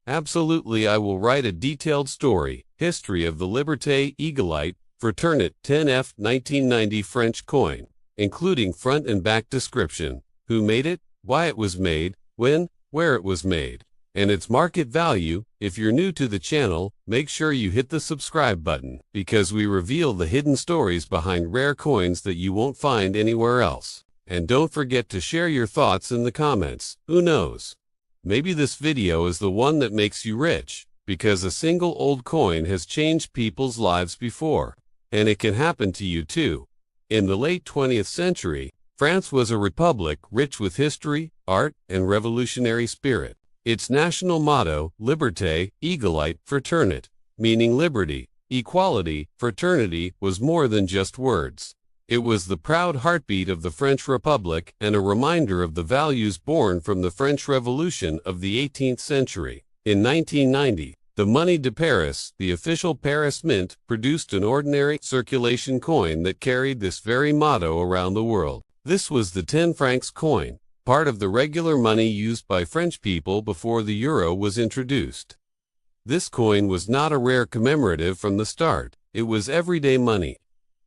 Absolutely, I will write a detailed story, history of the Liberté Égalité Fraternité 10F 1990 French coin, including front and back description, who made it, why it was made, when, where it was made, and its market value. If you're new to the channel, make sure you hit the subscribe button, because we reveal the hidden stories behind rare coins that you won't find anywhere else. And don't forget to share your thoughts in the comments. Who knows? Maybe this video is the one that makes you rich, because a single old coin has changed people's lives before, and it can happen to you too. In the late 20th century, France was a republic rich with history, art, and revolutionary spirit. Its national motto, Liberté, Égalité, Fraternité, meaning liberty, equality, fraternity, was more than just words. It was the proud heartbeat of the French Republic and a reminder of the values born from the French Revolution of the 18th century. In 1990, the monnaie de Paris, the official Paris mint, produced an ordinary circulation coin that carried this very motto around the world. This was the 10 francs coin, part of the regular money used by French people before the euro was introduced. This coin was not a rare commemorative from the start. It was everyday money.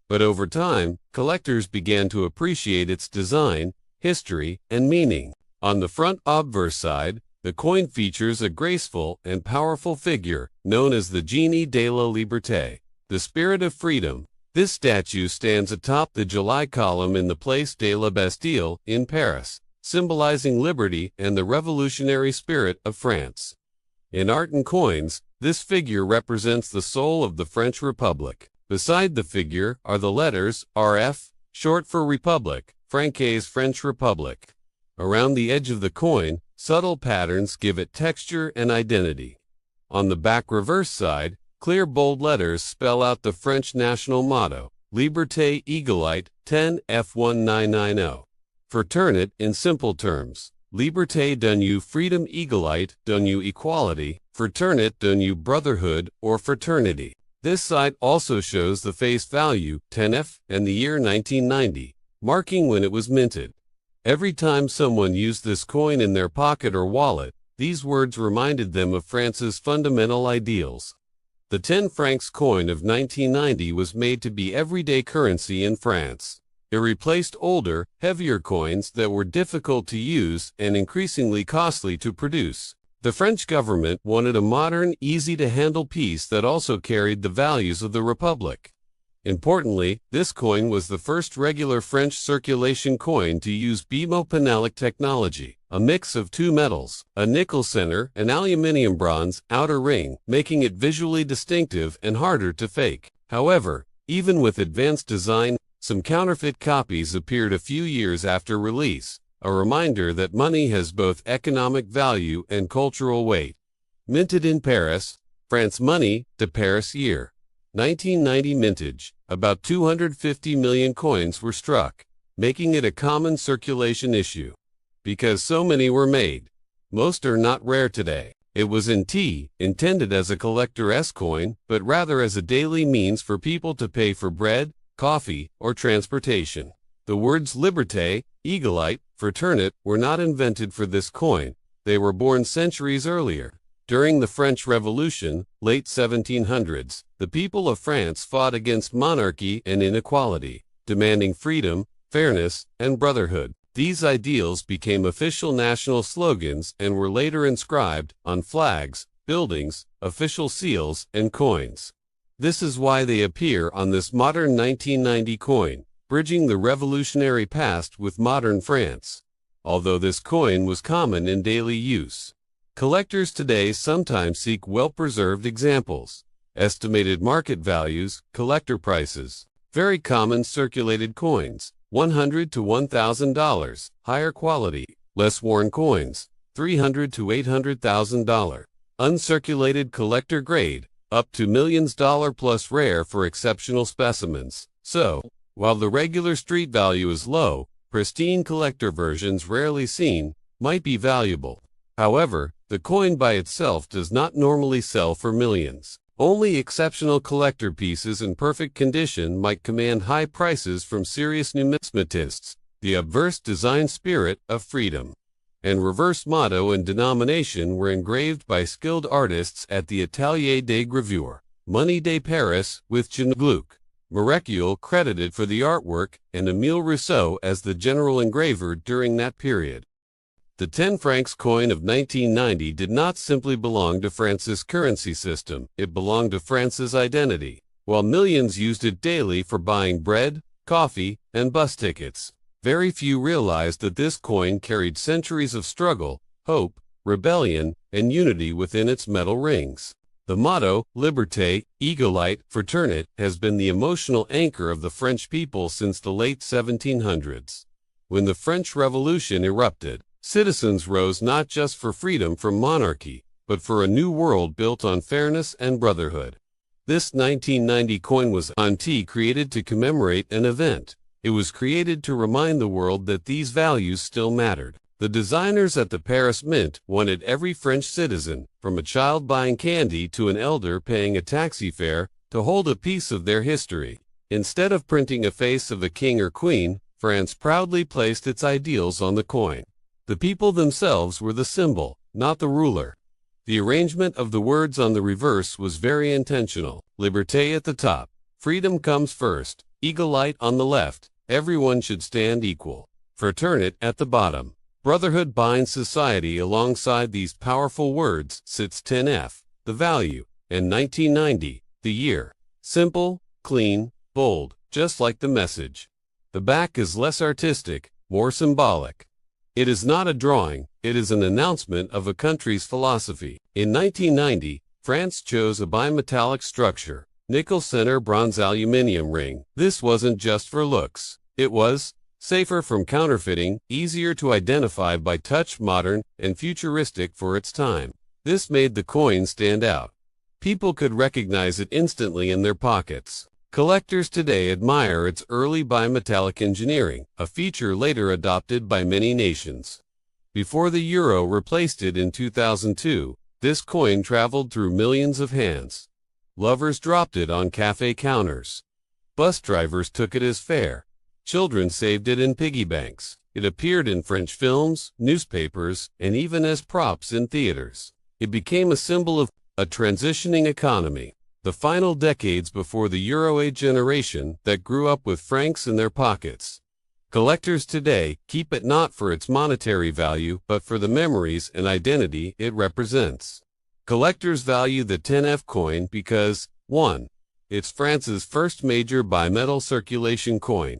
But over time, collectors began to appreciate its design, history, and meaning. On the front obverse side, the coin features a graceful and powerful figure known as the Genie de la Liberté, the spirit of freedom. This statue stands atop the July column in the Place de la Bastille in Paris, symbolizing liberty and the revolutionary spirit of France. In art and coins, this figure represents the soul of the French Republic. Beside the figure are the letters RF, short for Republic, Francaise French Republic. Around the edge of the coin, subtle patterns give it texture and identity. On the back reverse side, clear bold letters spell out the French national motto, Liberté Égalité 10 F1990. Fraternité in simple terms. Liberté donne freedom, égalité donne equality, fraternité donne brotherhood or fraternity. This side also shows the face value, 10F, and the year 1990, marking when it was minted. Every time someone used this coin in their pocket or wallet, these words reminded them of France's fundamental ideals. The 10 francs coin of 1990 was made to be everyday currency in France. It replaced older, heavier coins that were difficult to use and increasingly costly to produce. The French government wanted a modern, easy-to-handle piece that also carried the values of the Republic. Importantly, this coin was the first regular French circulation coin to use bimopanelic technology, a mix of two metals, a nickel center and aluminium bronze outer ring, making it visually distinctive and harder to fake. However, even with advanced design, some counterfeit copies appeared a few years after release, a reminder that money has both economic value and cultural weight. Minted in Paris, France. Monnaie de Paris year 1990 mintage. About 250 million coins were struck, making it a common circulation issue. Because so many were made, most are not rare today. It was intended as a collector's coin, but rather as a daily means for people to pay for bread, coffee, or transportation. The words Liberté, Égalité, Fraternité were not invented for this coin. They were born centuries earlier. During the French Revolution, late 1700s, the people of France fought against monarchy and inequality, demanding freedom, fairness, and brotherhood. These ideals became official national slogans and were later inscribed on flags, buildings, official seals, and coins. This is why they appear on this modern 1990 coin, bridging the revolutionary past with modern France. Although this coin was common in daily use, collectors today sometimes seek well-preserved examples. Estimated market values, collector prices. Very common circulated coins, $100 to $1,000. Higher quality, less worn coins, $300 to $800,000. Uncirculated collector grade, up to millions plus rare for exceptional specimens. So, while the regular street value is low, pristine collector versions rarely seen might be valuable. However, the coin by itself does not normally sell for millions. Only exceptional collector pieces in perfect condition might command high prices from serious numismatists. The obverse design spirit of freedom. and reverse motto and denomination were engraved by skilled artists at the Atelier des Gravures, Money de Paris, with Jean Gluck, Marechal credited for the artwork, and Émile Rousseau as the general engraver during that period. The 10 francs coin of 1990 did not simply belong to France's currency system, it belonged to France's identity. While millions used it daily for buying bread, coffee, and bus tickets, very few realized that this coin carried centuries of struggle, hope, rebellion, and unity within its metal rings. The motto, Liberté, Égalité, Fraternité, has been the emotional anchor of the French people since the late 1700s. When the French Revolution erupted, citizens rose not just for freedom from monarchy, but for a new world built on fairness and brotherhood. This 1990 coin was created to commemorate an event. It was created to remind the world that these values still mattered. The designers at the Paris Mint wanted every French citizen, from a child buying candy to an elder paying a taxi fare, to hold a piece of their history. Instead of printing a face of a king or queen, France proudly placed its ideals on the coin. The people themselves were the symbol, not the ruler. The arrangement of the words on the reverse was very intentional. Liberté at the top. Freedom comes first. Égalité on the left. Everyone should stand equal. Fraternité at the bottom. Brotherhood binds society. Alongside these powerful words sits 10F, the value, and 1990, the year. Simple, clean, bold, just like the message. The back is less artistic, more symbolic. It is not a drawing, it is an announcement of a country's philosophy. In 1990, France chose a bimetallic structure, nickel center bronze aluminum ring. This wasn't just for looks. It was safer from counterfeiting, easier to identify by touch, modern, and futuristic for its time. This made the coin stand out. People could recognize it instantly in their pockets. Collectors today admire its early bimetallic engineering, a feature later adopted by many nations. Before the euro replaced it in 2002, this coin traveled through millions of hands. Lovers dropped it on cafe counters. Bus drivers took it as fare. Children saved it in piggy banks. It appeared in French films, newspapers, and even as props in theaters. It became a symbol of a transitioning economy. The final decades before the Euro generation that grew up with francs in their pockets. Collectors today keep it not for its monetary value, but for the memories and identity it represents. Collectors value the 10F coin because 1. It's France's first major bimetal circulation coin.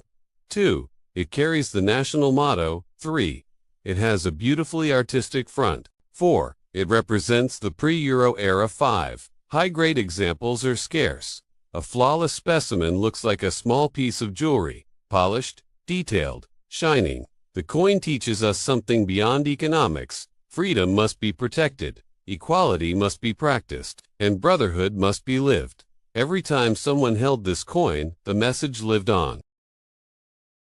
2. It carries the national motto. 3. It has a beautifully artistic front. 4. It represents the pre-Euro era. 5. High-grade examples are scarce. A flawless specimen looks like a small piece of jewelry, polished, detailed, shining. The coin teaches us something beyond economics. Freedom must be protected, equality must be practiced, and brotherhood must be lived. Every time someone held this coin, the message lived on.